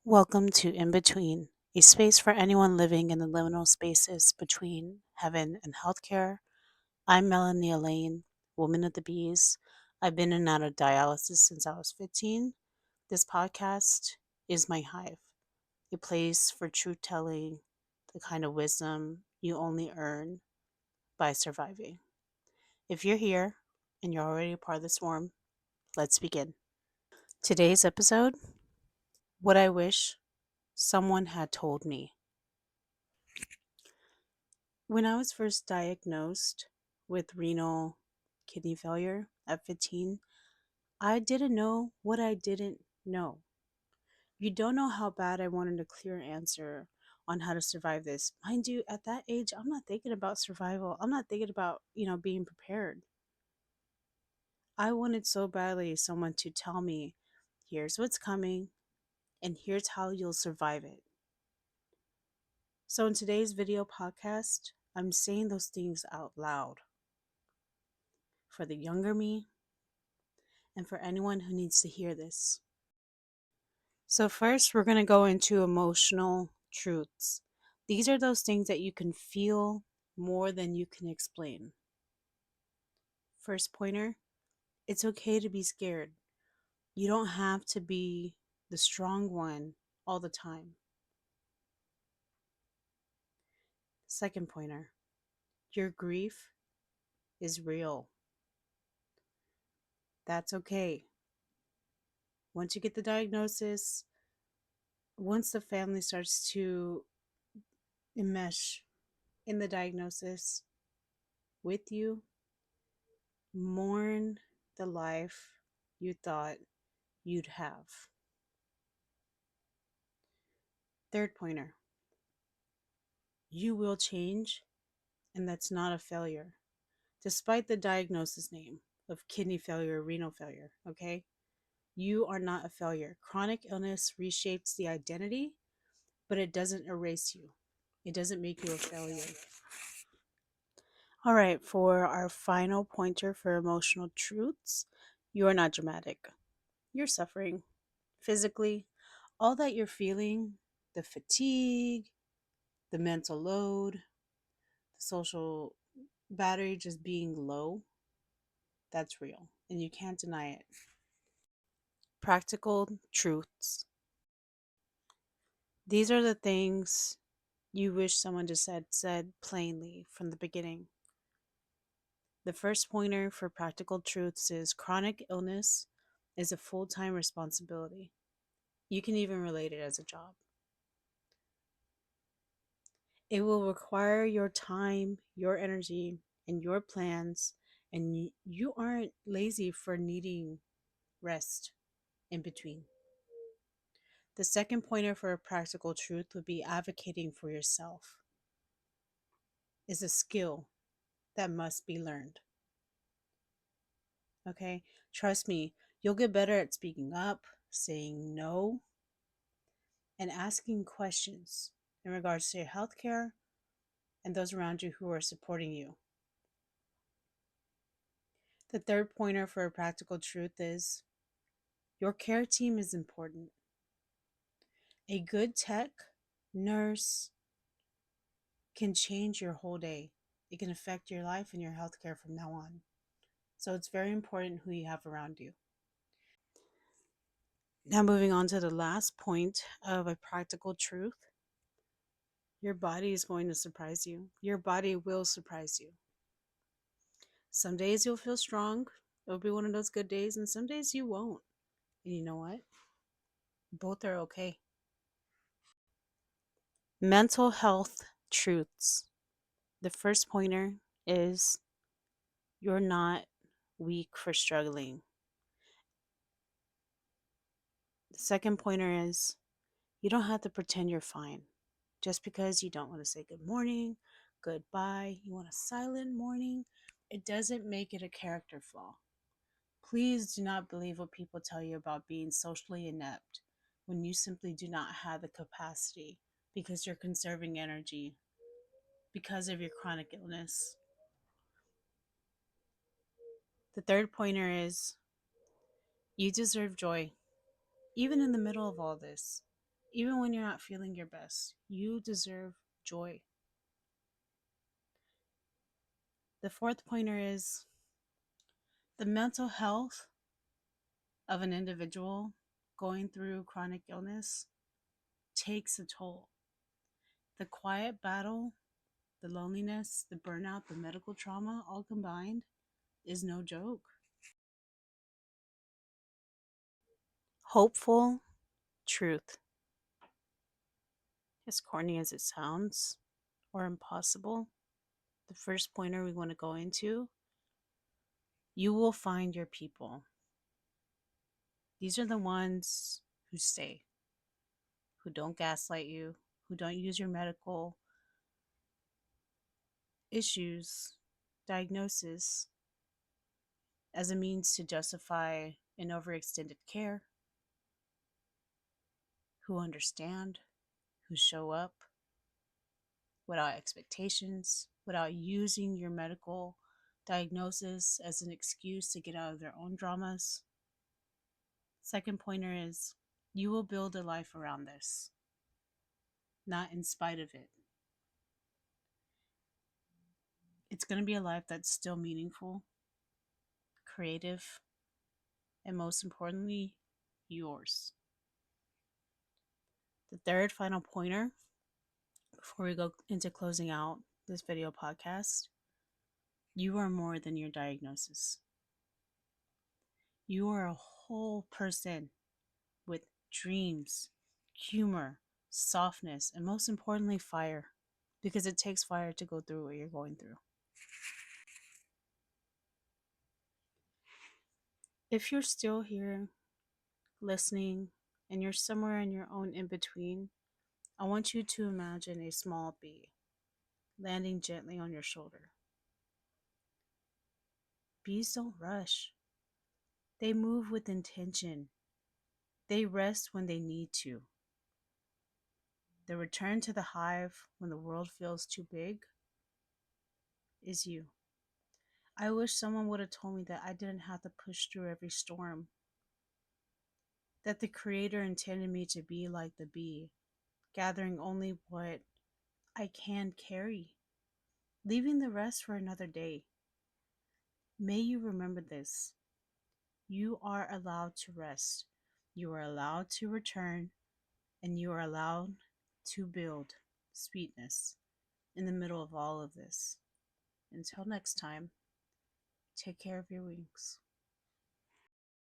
Welcome to In Between, a space for anyone living in the liminal spaces between heaven and healthcare. I'm Melanie Elaine, woman of the bees. I've been in and out of dialysis since I was 15. This podcast is my hive, a place for truth telling, the kind of wisdom you only earn by surviving. If you're here and you're already a part of the swarm, let's begin. Today's episode: what I wish someone had told me. When I was first diagnosed with renal kidney failure at 15, I didn't know what I didn't know. You don't know how bad I wanted a clear answer on how to survive this. Mind you, at that age, I'm not thinking about survival. I'm not thinking about, being prepared. I wanted so badly someone to tell me, here's what's coming and here's how you'll survive it. So in today's video podcast, I'm saying those things out loud for the younger me and for anyone who needs to hear this. So, first, we're going to go into emotional truths. These are those things that you can feel more than you can explain. First pointer: it's okay to be scared. You don't have to be the strong one all the time. Second pointer: your grief is real. That's okay. Once you get the diagnosis, once the family starts to enmesh in the diagnosis with you, mourn the life you thought you'd have. Third pointer: you will change, and that's not a failure, despite the diagnosis name of kidney failure or renal failure, okay? You are not a failure. Chronic illness reshapes the identity, but it doesn't erase you. It doesn't make you a failure. All right, for our final pointer for emotional truths, you are not dramatic. You're suffering physically. All that you're feeling, the fatigue, the mental load, the social battery just being low, that's real and you can't deny it. Practical truths. These are the things you wish someone just said plainly from the beginning. The first pointer for practical truths is chronic illness is a full-time responsibility. You can even relate it as a job. It will require your time, your energy, and your plans, and you aren't lazy for needing rest in between. The second pointer for a practical truth would be advocating for yourself is a skill that must be learned. Okay? Trust me, you'll get better at speaking up, saying no, and asking questions in regards to your healthcare and those around you who are supporting you. The third pointer for a practical truth is your care team is important. A good tech, nurse can change your whole day. It can affect your life and your healthcare from now on. So it's very important who you have around you. Now, moving on to the last point of a practical truth: your body is going to surprise you. Your body will surprise you. Some days you'll feel strong. It'll be one of those good days, and some days you won't. And you know what? Both are okay. Mental health truths. The first pointer is you're not weak for struggling. The second pointer is you don't have to pretend you're fine. Just because you don't want to say good morning, goodbye, you want a silent morning, it doesn't make it a character flaw. Please do not believe what people tell you about being socially inept when you simply do not have the capacity because you're conserving energy because of your chronic illness. The third pointer is you deserve joy, even in the middle of all this. Even when you're not feeling your best, you deserve joy. The fourth pointer is the mental health of an individual going through chronic illness takes a toll. The quiet battle, the loneliness, the burnout, the medical trauma, all combined, is no joke. Hopeful truth. As corny as it sounds, or impossible, the first pointer we want to go into, you will find your people. These are the ones who stay, who don't gaslight you, who don't use your medical issues, diagnosis as a means to justify an overextended care, who understand, who show up without expectations, without using your medical diagnosis as an excuse to get out of their own dramas. Second pointer is you will build a life around this, not in spite of it. It's going to be a life that's still meaningful, creative, and most importantly, yours. The third final pointer before we go into closing out this video podcast, you are more than your diagnosis. You are a whole person with dreams, humor, softness, and most importantly, fire. Because it takes fire to go through what you're going through. If you're still here listening and you're somewhere in your own in between, I want you to imagine a small bee landing gently on your shoulder. Bees don't rush, they move with intention. They rest when they need to. The return to the hive when the world feels too big is you. I wish someone would have told me that I didn't have to push through every storm, that the Creator intended me to be like the bee, gathering only what I can carry, leaving the rest for another day. May you remember this. You are allowed to rest. You are allowed to return, and you are allowed to build sweetness in the middle of all of this. Until next time, take care of your wings.